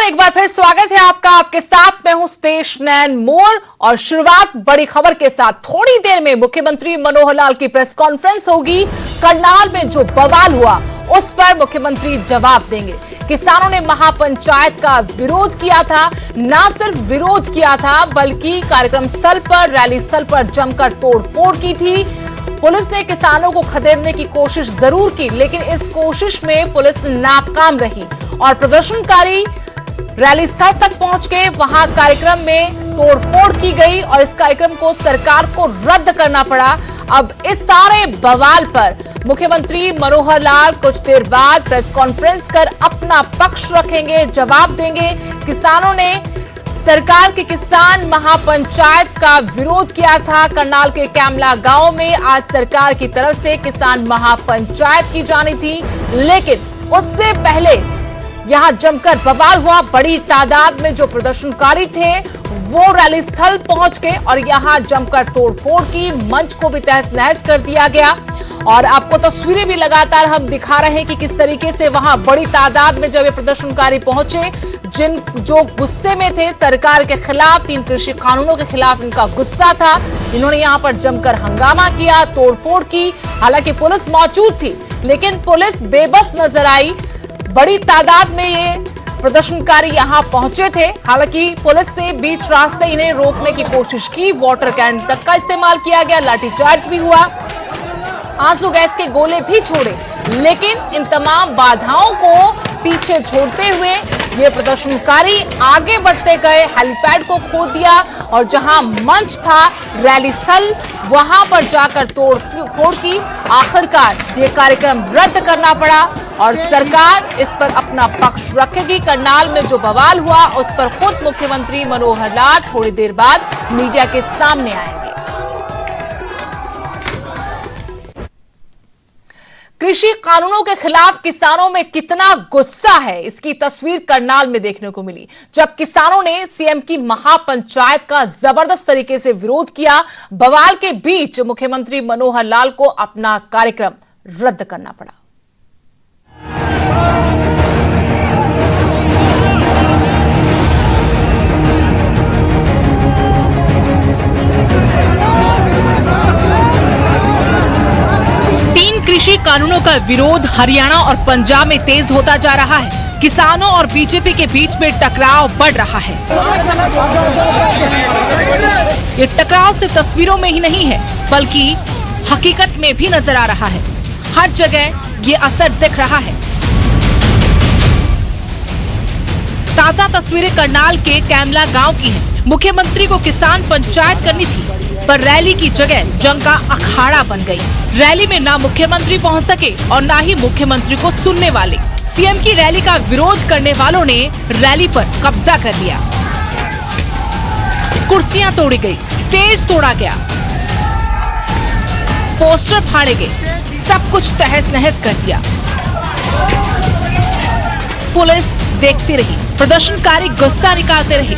एक बार फिर स्वागत है आपका। आपके साथ मैं हूं स्टेश नैन मोर और शुरुआत बड़ी खबर के साथ। थोड़ी देर में मुख्यमंत्री मनोहर लाल की प्रेस कॉन्फ्रेंस होगी। करनाल में जो बवाल हुआ उस पर मुख्यमंत्री जवाब देंगे। किसानों ने महापंचायत का विरोध किया था, ना सिर्फ विरोध किया था बल्कि कार्यक्रम स्थल पर, रैली स्थल पर जमकर तोड़फोड़ की थी। पुलिस ने किसानों को खदेड़ने की कोशिश जरूर की, लेकिन इस कोशिश में पुलिस नाकाम रही और प्रदर्शनकारी रैली स्थल तक पहुंच के वहां कार्यक्रम में तोड़फोड़ की गई और इस कार्यक्रम को सरकार को रद्द करना पड़ा। अब इस सारे बवाल पर मुख्यमंत्री मनोहर लाल कुछ देर बाद प्रेस कॉन्फ्रेंस कर अपना पक्ष रखेंगे, जवाब देंगे। किसानों ने सरकार के किसान महापंचायत का विरोध किया था। करनाल के कैमला गांव में आज सरकार की तरफ से किसान महापंचायत की जानी थी, लेकिन उससे पहले यहां जमकर बवाल हुआ। बड़ी तादाद में जो प्रदर्शनकारी थे वो रैली स्थल पहुंच गए और यहां जमकर तोड़फोड़ की, मंच को भी तहस नहस कर दिया गया। और आपको तस्वीरें भी लगातार हम दिखा रहे हैं कि किस तरीके से वहां बड़ी तादाद में जब ये प्रदर्शनकारी पहुंचे, जो गुस्से में थे सरकार के खिलाफ, 3 कृषि कानूनों के खिलाफ इनका गुस्सा था, इन्होंने यहां पर जमकर हंगामा किया, तोड़फोड़ की। हालांकि पुलिस मौजूद थी, लेकिन पुलिस बेबस नजर आई। बड़ी तादाद में ये प्रदर्शनकारी यहां पहुंचे थे। हालांकि पुलिस ने बीच रास्ते इन्हें रोकने की कोशिश की, वाटर कैन तक का इस्तेमाल किया गया, लाठीचार्ज भी हुआ, आंसू गैस के गोले भी छोड़े, लेकिन इन तमाम बाधाओं को पीछे छोड़ते हुए ये प्रदर्शनकारी आगे बढ़ते गए, हेलीपैड को खोद दिया और जहां मंच था, रैली स्थल, वहां पर जाकर तोड़फोड़ की। आखिरकार ये कार्यक्रम रद्द करना पड़ा और सरकार इस पर अपना पक्ष रखेगी। करनाल में जो बवाल हुआ उस पर खुद मुख्यमंत्री मनोहर लाल थोड़ी देर बाद मीडिया के सामने आएंगे। कृषि कानूनों के खिलाफ किसानों में कितना गुस्सा है, इसकी तस्वीर करनाल में देखने को मिली, जब किसानों ने सीएम की महापंचायत का जबरदस्त तरीके से विरोध किया। बवाल के बीच मुख्यमंत्री मनोहर लाल को अपना कार्यक्रम रद्द करना पड़ा। कृषि कानूनों का विरोध हरियाणा और पंजाब में तेज होता जा रहा है। किसानों और बीजेपी के बीच में टकराव बढ़ रहा है। ये टकराव सिर्फ तस्वीरों में ही नहीं है बल्कि हकीकत में भी नजर आ रहा है। हर जगह ये असर दिख रहा है। ताजा तस्वीरें करनाल के कैमला गांव की हैं। मुख्यमंत्री को किसान पंचायत करनी थी, पर रैली की जगह जंग का अखाड़ा बन गई। रैली में ना मुख्यमंत्री पहुंच सके और ना ही मुख्यमंत्री को सुनने वाले। सीएम की रैली का विरोध करने वालों ने रैली पर कब्जा कर लिया। कुर्सियां तोड़ी गई, स्टेज तोड़ा गया, पोस्टर फाड़े गए, सब कुछ तहस नहस कर दिया। पुलिस देखती रही, प्रदर्शनकारी गुस्सा निकालते रहे।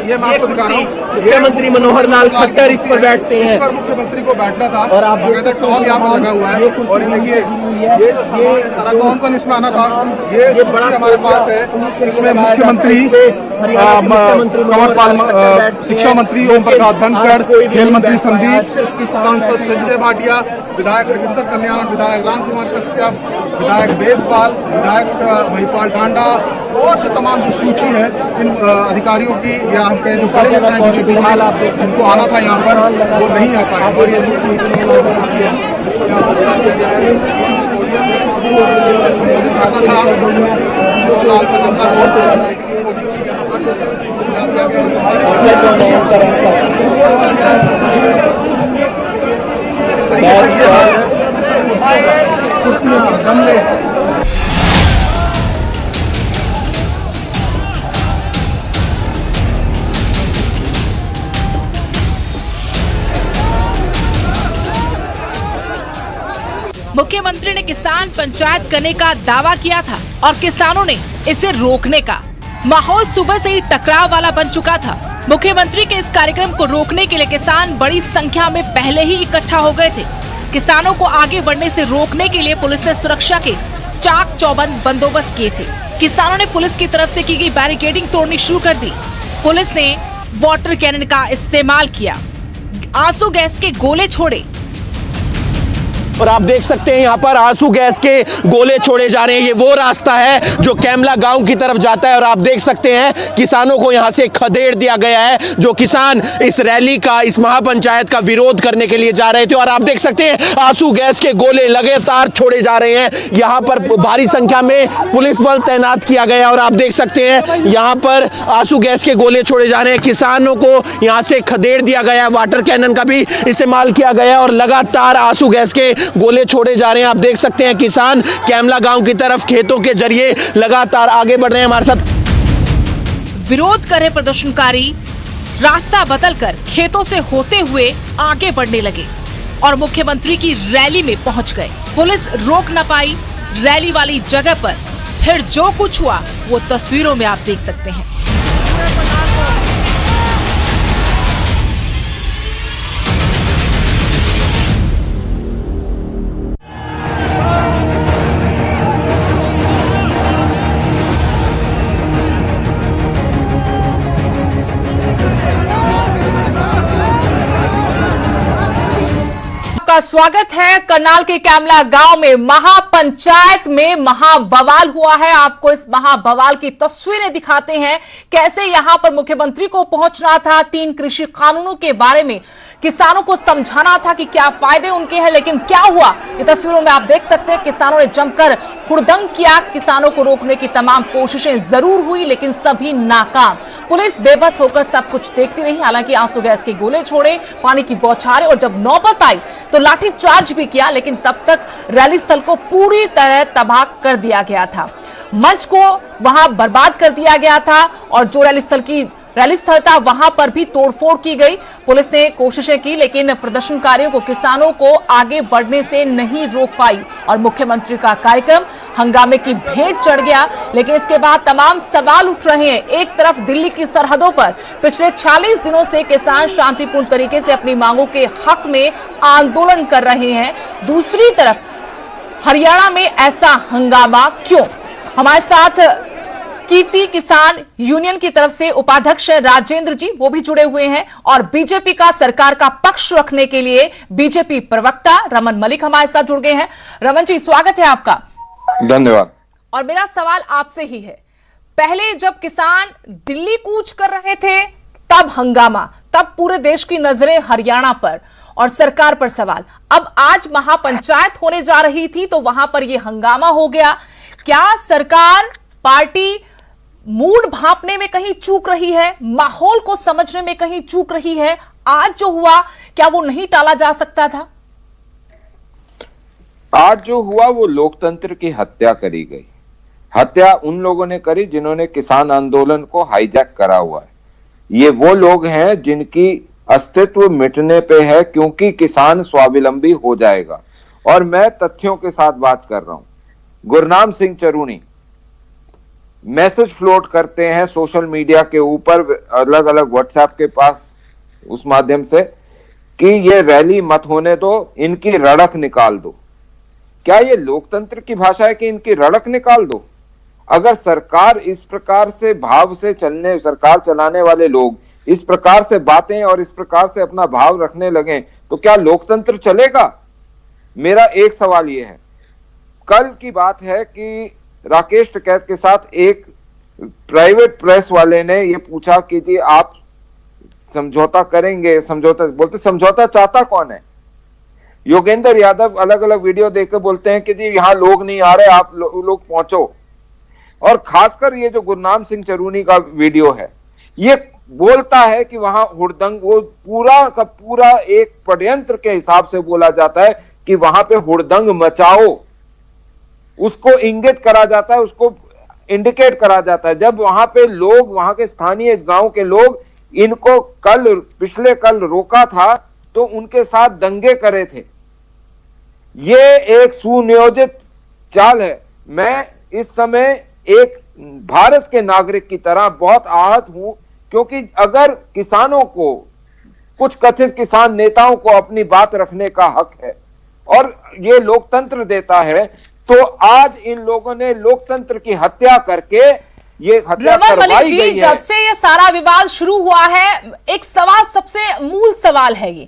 ये मैं आपको दिखा रहा हूँ। मुख्यमंत्री मनोहर लाल खट्टर इस पर बैठते हैं। इस पर मुख्यमंत्री को बैठना था और आप टॉल यहाँ पर लगा हुआ है। और देखिए ये जो सामान है सारा कौन इसमें आना था, ये बड़ा हमारे पास है। इसमें मुख्यमंत्री, कंवरपाल, शिक्षा मंत्री ओम प्रकाश धनखड़, खेल मंत्री संदीप, सांसद संजय भाटिया, विधायक रविंद्र कल्याण, विधायक राम कुमार कश्यप, विधायक वेदपाल, विधायक महिपाल टांडा और जो तमाम जो सूची है इन अधिकारियों की या हम कहें जो बड़े नेता हैं जिनको आना था यहाँ पर, वो नहीं आ पाए। और ये जिससे संबोधित करना था लाल का जनता को, इस तरीके से कुर्सियां, गमले। मुख्यमंत्री ने किसान पंचायत करने का दावा किया था और किसानों ने इसे रोकने का। माहौल सुबह से ही टकराव वाला बन चुका था। मुख्यमंत्री के इस कार्यक्रम को रोकने के लिए किसान बड़ी संख्या में पहले ही इकट्ठा हो गए थे। किसानों को आगे बढ़ने से रोकने के लिए पुलिस ने सुरक्षा के चाक चौबंद बंदोबस्त किए थे। किसानों ने पुलिस की तरफ से की गई बैरिकेडिंग तोड़नी शुरू कर दी। पुलिस ने वाटर कैनन का इस्तेमाल किया, आंसू गैस के गोले छोड़े। और आप देख सकते हैं यहाँ पर आंसू गैस के गोले छोड़े जा रहे हैं। ये वो रास्ता है जो कैमला गांव की तरफ जाता है और आप देख सकते हैं किसानों को यहाँ से खदेड़ दिया गया है। जो किसान इस रैली का, इस महापंचायत का विरोध करने के लिए जा रहे थे, और आप देख सकते हैं आंसू गैस के गोले लगातार छोड़े जा रहे हैं। यहाँ पर भारी संख्या में पुलिस बल तैनात किया गया और आप देख सकते हैं यहाँ पर आंसू गैस के गोले छोड़े जा रहे हैं। किसानों को यहाँ से खदेड़ दिया गया है, वाटर कैनन का भी इस्तेमाल किया गया और लगातार आंसू गैस के गोले छोड़े जा रहे हैं। आप देख सकते हैं किसान कैमला गांव की तरफ खेतों के जरिए लगातार आगे बढ़ रहे हैं। हमारे साथ विरोध कर रहे प्रदर्शनकारी रास्ता बदलकर खेतों से होते हुए आगे बढ़ने लगे और मुख्यमंत्री की रैली में पहुंच गए। पुलिस रोक न पाई। रैली वाली जगह पर फिर जो कुछ हुआ वो तस्वीरों में आप देख सकते हैं। आपका स्वागत है। करनाल के कैमला गांव में महापंचायत में महाबवाल हुआ है। आपको इस महाबवाल की तस्वीरें दिखाते हैं, कैसे यहां पर मुख्यमंत्री को पहुंचना था। 3 कृषि कानूनों के बारे में किसानों को समझाना था कि क्या फायदे उनके हैं, लेकिन क्या हुआ ये तस्वीरों में आप देख सकते हैं। किसानों ने जमकर हुड़दंग किया। किसानों को रोकने की तमाम कोशिशें जरूर हुई, लेकिन सभी नाकाम। पुलिस बेबस होकर सब कुछ देखती रही। हालांकि आंसू गैस के गोले छोड़े, पानी की बौछारें, और जब नौबत आई तो लाठी चार्ज भी किया, लेकिन तब तक रैली स्थल को पूरी तरह तबाह कर दिया गया था। मंच को वहां बर्बाद कर दिया गया था और जो रैली स्थल था वहां पर भी तोड़फोड़ की गई। पुलिस ने कोशिशें की, लेकिन प्रदर्शनकारियों को, किसानों को आगे बढ़ने से नहीं रोक पाई और मुख्यमंत्री का कार्यक्रम हंगामे की भेंट चढ़ गया। लेकिन इसके बाद तमाम सवाल उठ रहे हैं। एक तरफ दिल्ली की सरहदों पर पिछले 40 दिनों से किसान शांतिपूर्ण तरीके से अपनी मांगों के हक में आंदोलन कर रहे हैं, दूसरी तरफ हरियाणा में ऐसा हंगामा क्यों? हमारे साथ कीर्ति किसान यूनियन की तरफ से उपाध्यक्ष राजेंद्र जी, वो भी जुड़े हुए हैं, और बीजेपी का सरकार का पक्ष रखने के लिए बीजेपी प्रवक्ता रमन मलिक हमारे साथ जुड़ गए हैं। रमन जी, स्वागत है आपका। धन्यवाद। और मेरा सवाल आपसे ही है, पहले जब किसान दिल्ली कूच कर रहे थे तब हंगामा, तब पूरे देश की नजरें हरियाणा पर और सरकार पर सवाल। अब आज महापंचायत होने जा रही थी तो वहां पर यह हंगामा हो गया। क्या सरकार, पार्टी मूड भांपने में कहीं चूक रही है, माहौल को समझने में कहीं चूक रही है? आज जो हुआ क्या वो नहीं टाला जा सकता था? आज जो हुआ वो लोकतंत्र की हत्या करी गई। हत्या उन लोगों ने करी जिन्होंने किसान आंदोलन को हाईजैक करा हुआ है। ये वो लोग हैं जिनकी अस्तित्व मिटने पे है, क्योंकि किसान स्वावलंबी हो जाएगा। और मैं तथ्यों के साथ बात कर रहा हूं। गुरनाम सिंह चरूनी मैसेज फ्लोट करते हैं सोशल मीडिया के ऊपर, अलग अलग व्हाट्सएप के पास, उस माध्यम से कि ये रैली मत होने दो, इनकी रड़क निकाल दो। क्या ये लोकतंत्र की भाषा है कि इनकी रड़क निकाल दो? अगर सरकार इस प्रकार से भाव से चलने, सरकार चलाने वाले लोग इस प्रकार से बातें और इस प्रकार से अपना भाव रखने लगे तो क्या लोकतंत्र चलेगा? मेरा एक सवाल यह है, कल की बात है कि राकेश टिकैत के साथ एक प्राइवेट प्रेस वाले ने यह पूछा कि जी आप समझौता करेंगे? समझौता बोलते, समझौता चाहता कौन है? योगेंद्र यादव अलग अलग वीडियो देखकर बोलते हैं कि जी यहां लोग नहीं आ रहे, आप लोग पहुंचो। और खासकर ये जो गुरनाम सिंह चरूनी का वीडियो है, ये बोलता है कि वहां हुड़दंग, वो पूरा का पूरा एक षड्यंत्र के हिसाब से बोला जाता है कि वहां पे हुड़दंग मचाओ। उसको इंगित करा जाता है, उसको इंडिकेट करा जाता है। जब वहां पे लोग, वहां के स्थानीय गांव के लोग इनको पिछले कल रोका था तो उनके साथ दंगे करे थे। ये एक सुनियोजित चाल है। मैं इस समय एक भारत के नागरिक की तरह बहुत आहत हूं क्योंकि अगर किसानों को, कुछ कथित किसान नेताओं को अपनी बात रखने का हक है और ये लोकतंत्र देता है, तो आज इन लोगों ने लोकतंत्र की हत्या करके ये हत्या करवाई गई है। जब से ये सारा विवाद शुरू हुआ है, एक सवाल, सबसे मूल सवाल है ये,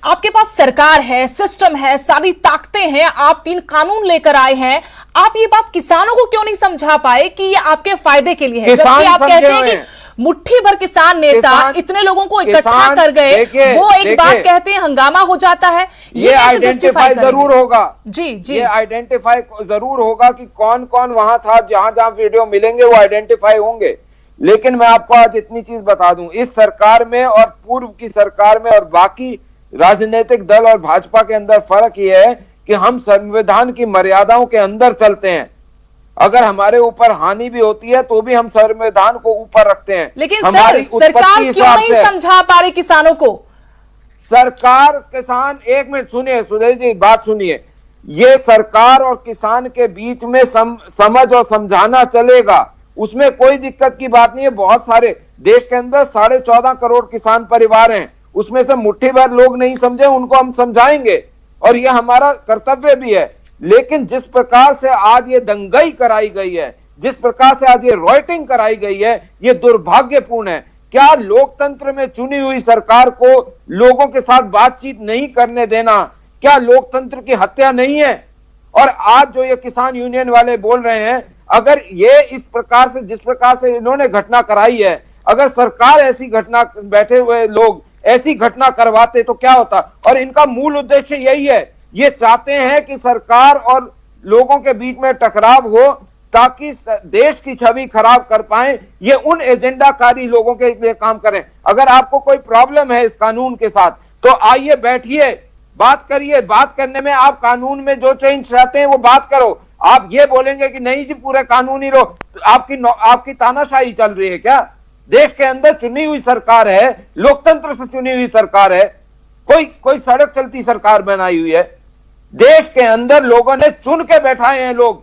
आपके पास सरकार है, सिस्टम है, सारी ताकतें हैं, आप 3 कानून लेकर आए हैं, आप ये बात किसानों को क्यों नहीं समझा पाए कि ये आपके फायदे के लिए है? जबकि आप कहते हैं कि मुट्ठी भर किसान नेता इतने लोगों को इकट्ठा कर गए, वो एक बात कहते हैं, हंगामा हो जाता है। ये आइडेंटिफाई जरूर होगा, जी जी, ये आइडेंटिफाई जरूर होगा कि कौन कौन वहां था, जहां जहां वीडियो मिलेंगे वो आइडेंटिफाई होंगे। लेकिन मैं आपको आज इतनी चीज बता दूं, इस सरकार में और पूर्व की सरकार में और बाकी राजनीतिक दल और भाजपा के अंदर फर्क यह है कि हम संविधान की मर्यादाओं के अंदर चलते हैं। अगर हमारे ऊपर हानि भी होती है तो भी हम संविधान को ऊपर रखते हैं। लेकिन सर, सरकार क्यों नहीं समझा पा रही किसानों को? सरकार, किसान, एक मिनट सुनिए सुधीर जी, बात सुनिए। ये सरकार और किसान के बीच में समझ और समझाना चलेगा, उसमें कोई दिक्कत की बात नहीं है। बहुत सारे देश के अंदर 14.5 करोड़ किसान परिवार हैं, उसमें से मुट्ठी भर लोग नहीं समझे, उनको हम समझाएंगे और यह हमारा कर्तव्य भी है। लेकिन जिस प्रकार से आज ये दंगई कराई गई है, जिस प्रकार से आज ये रॉयटिंग कराई गई है, ये दुर्भाग्यपूर्ण है। क्या लोकतंत्र में चुनी हुई सरकार को लोगों के साथ बातचीत नहीं करने देना, क्या लोकतंत्र की हत्या नहीं है? और आज जो ये किसान यूनियन वाले बोल रहे हैं, अगर ये इस प्रकार से, जिस प्रकार से इन्होंने घटना कराई है, अगर सरकार ऐसी घटना, बैठे हुए लोग ऐसी घटना करवाते तो क्या होता? और इनका मूल उद्देश्य यही है, ये चाहते हैं कि सरकार और लोगों के बीच में टकराव हो ताकि देश की छवि खराब कर पाए। ये उन एजेंडाकारी लोगों के लिए काम करें। अगर आपको कोई प्रॉब्लम है इस कानून के साथ तो आइए, बैठिए, बात करिए। बात करने में आप कानून में जो चेंज चाहते हैं वो बात करो। आप ये बोलेंगे कि नहीं जी पूरे कानूनी रो, आपकी तानाशाही चल रही है क्या? देश के अंदर चुनी हुई सरकार है, लोकतंत्र से चुनी हुई सरकार है, कोई सड़क चलती सरकार बनाई हुई है। देश के अंदर लोगों ने चुन के बैठाए हैं लोग,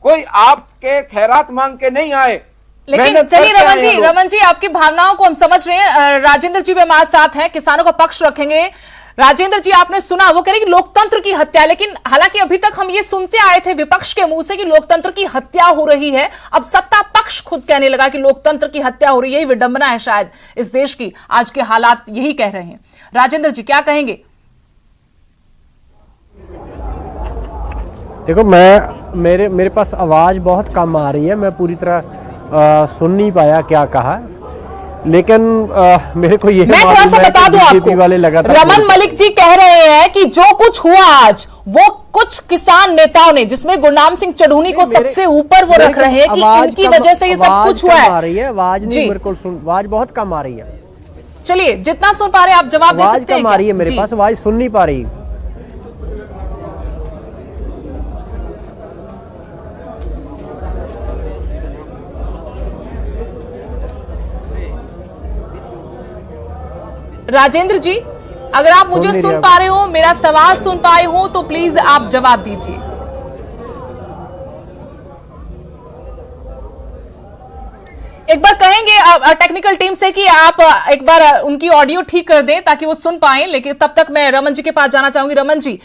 कोई आपके खैरात मांग के नहीं आए। लेकिन चलिए रमन जी, आपकी भावनाओं को हम समझ रहे हैं। राजेंद्र जी भी हमारे साथ हैं, किसानों का पक्ष रखेंगे। राजेंद्र जी, आपने सुना, वो कह रहे कि लोकतंत्र की हत्या, लेकिन हालांकि अभी तक हम ये सुनते आए थे विपक्ष के मुंह से कि लोकतंत्र की हत्या हो रही है। अब सत्ता पक्ष खुद कहने लगा कि लोकतंत्र की हत्या हो रही है। यही विडंबना है शायद इस देश की, आज के हालात यही कह रहे हैं। राजेंद्र जी क्या कहेंगे? देखो, मेरे पास आवाज़ बहुत कम आ रही है, मैं पूरी तरह सुन नहीं पाया क्या कहा, लेकिन मेरे को ये मैं थोड़ा सा बता दूं आपको, रमन मलिक जी कह रहे हैं कि जो कुछ हुआ आज, वो कुछ किसान नेताओं ने, जिसमें गुरनाम सिंह चढ़ूनी को सबसे ऊपर वो रख रहे हैं कि इनकी वजह से ये सब कुछ हुआ है। आवाज नहीं, मेरे को आवाज बहुत कम आ रही है। चलिए, जितना सुन पा रहे हैं आप जवाब दे सकते हैं। कम आ रही है मेरे पास, आवाज सुन नहीं पा रही। राजेंद्र जी, अगर आप मुझे सुन पा रहे हो, मेरा सवाल सुन पाए हो, तो प्लीज आप जवाब दीजिए। एक बार कहेंगे टेक्निकल टीम से कि आप एक बार उनकी ऑडियो ठीक कर दें ताकि वो सुन पाए। लेकिन तब तक मैं रमन जी के पास जाना चाहूंगी। रमन जी,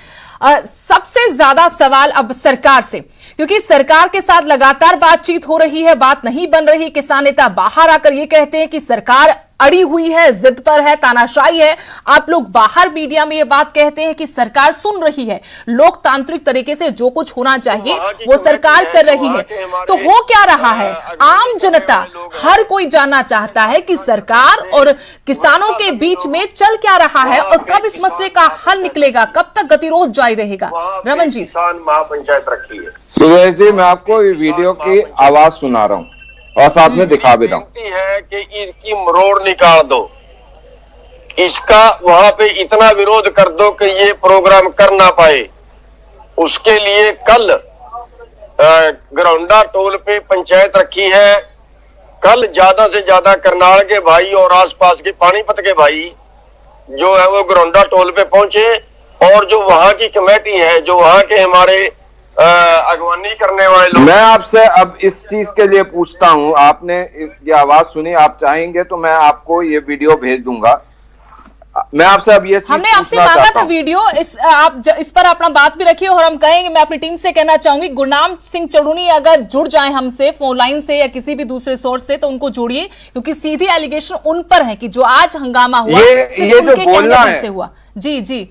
सबसे ज्यादा सवाल अब सरकार से, क्योंकि सरकार के साथ लगातार बातचीत हो रही है, बात नहीं बन रही। किसान नेता बाहर आकर ये कहते हैं कि सरकार अड़ी हुई है, जिद पर है, तानाशाही है। आप लोग बाहर मीडिया में ये बात कहते हैं कि सरकार सुन रही है, लोकतांत्रिक तरीके से जो कुछ होना चाहिए वो सरकार कर रही है। तो हो क्या रहा है? आम जनता, हर कोई जानना चाहता है कि सरकार और किसानों के बीच में चल क्या रहा है और कब इस मसले का हल निकलेगा, कब तक गतिरोध जारी रहेगा? रमन जी, किसान महापंचायत रखी है। सुरेश जी, मैं आपको वीडियो की आवाज सुना रहा हूँ और साथ में दिखा भी रहा हूँ। है कि इसकी मरोड़ निकाल दो, इसका वहां पे इतना विरोध कर दो कि ये प्रोग्राम कर ना पाए। उसके लिए कल ग्राउंडा टोल पे पंचायत रखी है। कल ज्यादा से ज्यादा करनाल के भाई और आसपास के पानीपत के भाई जो है वो ग्राउंडा टोल पे पहुंचे और जो वहां की कमेटी है, जो वहां के हमारे अगवानी करने वाले लोग। मैं आपसे अब इस चीज के लिए पूछता हूं, आपने ये आवाज सुनी, आप चाहेंगे तो मैं आपको ये वीडियो भेज दूंगा। मैं आपसे अब ये चीज हमने आपसे मांगा था वीडियो, इस पर अपना बात भी रखिए और हम कहेंगे, मैं अपनी टीम से कहना चाहूंगी गुरनाम सिंह चढ़ूनी अगर जुड़ जाए हमसे फोन लाइन से या किसी भी दूसरे सोर्स से तो उनको जोड़िए, क्योंकि सीधी एलिगेशन उन पर है कि जो आज हंगामा हुआ ये सिर्फ जो उनके कहने बोलना पर है से हुआ। जी जी